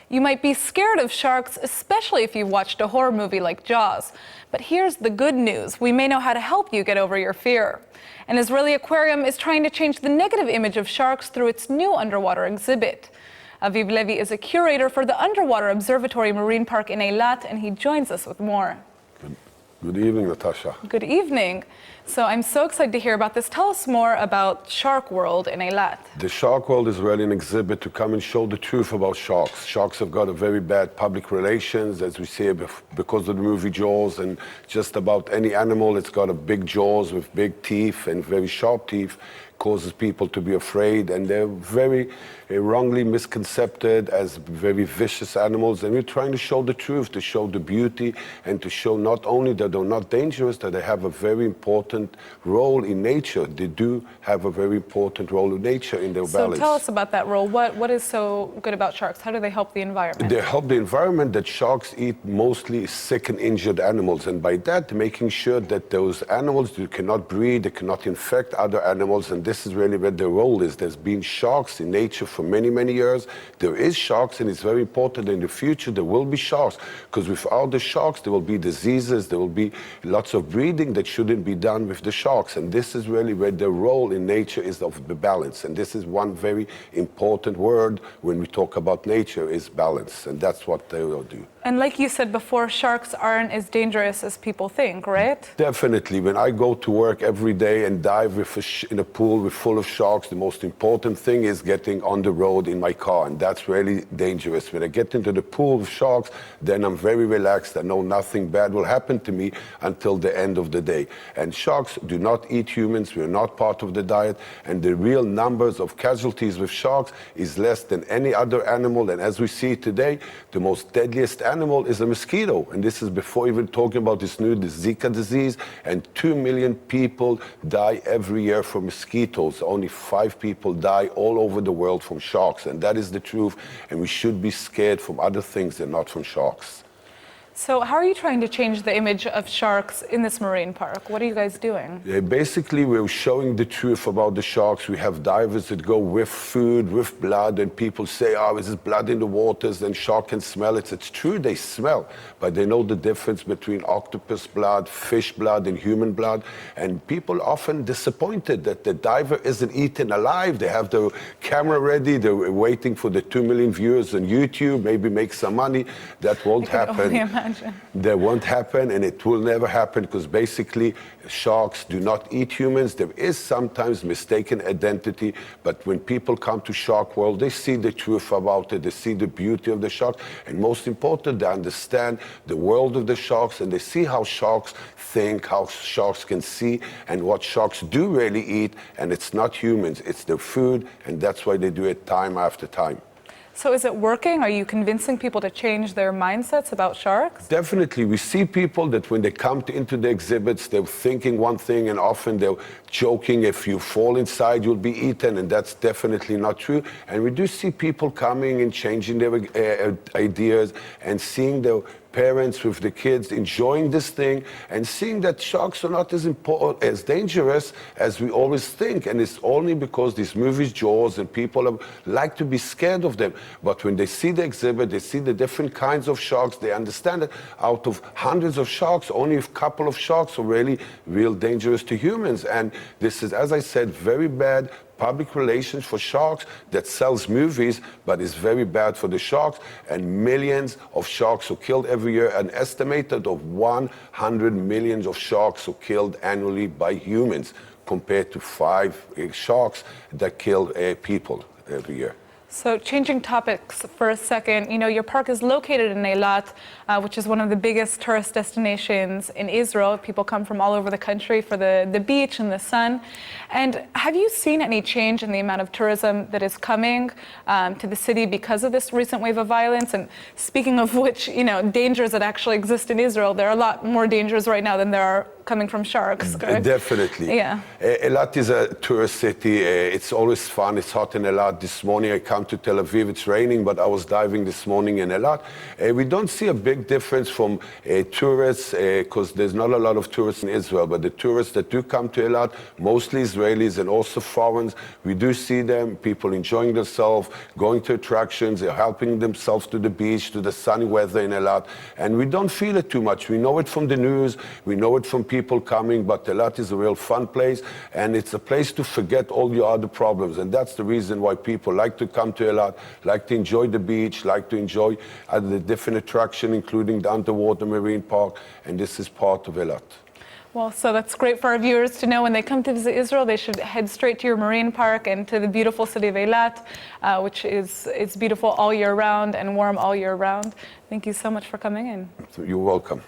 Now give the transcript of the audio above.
You might be scared of sharks, especially if you've watched a horror movie like Jaws. But here's the good news. We may know how to help you get over your fear. An Israeli aquarium is trying to change the negative image of sharks through its new underwater exhibit. Aviv Levy is a curator for the Underwater Observatory Marine Park in Eilat, and he joins us with more. Good evening, Natasha. Good evening. So I'm so excited to hear about this. Tell us more about Shark World in Eilat. The Shark World is really an exhibit to come and show the truth about sharks. Sharks have got a very bad public relations, as we say, because of the movie Jaws, and just about any animal that's got a big jaws with big teeth and very sharp teeth causes people to be afraid, and they're very wrongly misconcepted as very vicious animals. And we're trying to show the truth, to show the beauty, and to show not only that they're not dangerous, that they have a very important role in nature. They do have a very important role in nature in their balance. So tell us about that role. What is so good about sharks? How do they help the environment? They help the environment. That sharks eat mostly sick and injured animals, and by that making sure that those animals cannot breed, they cannot infect other animals, and this is really where their role is. There's been sharks in nature for many, many years. There is sharks, and it's very important that in the future there will be sharks, because without the sharks there will be diseases, there will be lots of breeding that shouldn't be done with the sharks, and this is really where their role in nature is of the balance. And this is one very important word when we talk about nature, is balance, and that's what they will do. And like you said before, sharks aren't as dangerous as people think, right? Definitely. When I go to work every day and dive in a pool full of sharks, the most important thing is getting on the road in my car, and that's really dangerous. When I get into the pool of sharks, then I'm very relaxed. I know nothing bad will happen to me until the end of the day. And sharks do not eat humans. We're not part of the diet, and the real numbers of casualties with sharks is less than any other animal. And as we see today, the most deadliest animal is a mosquito, and this is before even talking about the Zika disease, and 2 million people die every year from mosquitoes. Only 5 people die all over the world from sharks, and that is the truth, and we should be scared from other things than not from sharks. So how are you trying to change the image of sharks in this marine park? What are you guys doing? Basically, we're showing the truth about the sharks. We have divers that go with food, with blood, and people say, oh, is this blood in the waters? Then shark can smell it. It's true, they smell, but they know the difference between octopus blood, fish blood, and human blood. And people often disappointed that the diver isn't eaten alive. They have the camera ready. They're waiting for the 2 million viewers on YouTube, maybe make some money. That won't happen. That won't happen, and it will never happen, because basically sharks do not eat humans. There is sometimes mistaken identity, but when people come to Shark World, they see the truth about it. They see the beauty of the shark, and most important, they understand the world of the sharks, and they see how sharks think, how sharks can see, and what sharks do really eat. And it's not humans, it's their food, and that's why they do it time after time. So is it working? Are you convincing people to change their mindsets about sharks? Definitely. We see people that when they come into the exhibits, they're thinking one thing, and often they're joking, if you fall inside, you'll be eaten, and that's definitely not true. And we do see people coming and changing their ideas, and seeing their parents with the kids enjoying this thing, and seeing that sharks are not as dangerous as we always think. And it's only because these movies, Jaws, and people like to be scared of them. But when they see the exhibit, they see the different kinds of sharks, they understand that out of hundreds of sharks, only a couple of sharks are really real dangerous to humans. And this is, as I said, very bad public relations for sharks that sells movies, but is very bad for the sharks. And millions of sharks are killed every year. An estimated of 100 million of sharks are killed annually by humans, compared to 5 sharks that kill people every year. So changing topics for a second, you know, your park is located in Eilat, which is one of the biggest tourist destinations in Israel. People come from all over the country for the beach and the sun. And have you seen any change in the amount of tourism that is coming to the city because of this recent wave of violence? And speaking of which, you know, dangers that actually exist in Israel, there are a lot more dangers right now than there are coming from sharks, correct? Definitely. Yeah. Eilat is a tourist city. It's always fun. It's hot in Eilat. This morning I come to Tel Aviv. It's raining, but I was diving this morning in Eilat. We don't see a big difference from tourists because there's not a lot of tourists in Israel, but the tourists that do come to Eilat, mostly Israelis and also foreigners, we do see them, people enjoying themselves, going to attractions, they're helping themselves to the beach, to the sunny weather in Eilat, and we don't feel it too much. We know it from the news, we know it from people coming, but Eilat is a real fun place, and it's a place to forget all your other problems, and that's the reason why people like to come to Eilat, like to enjoy the beach, like to enjoy the different attractions, including the Underwater Marine Park, and this is part of Eilat. Well, so that's great for our viewers to know when they come to visit Israel, they should head straight to your marine park and to the beautiful city of Eilat, which is beautiful all year round and warm all year round. Thank you so much for coming in. So you're welcome.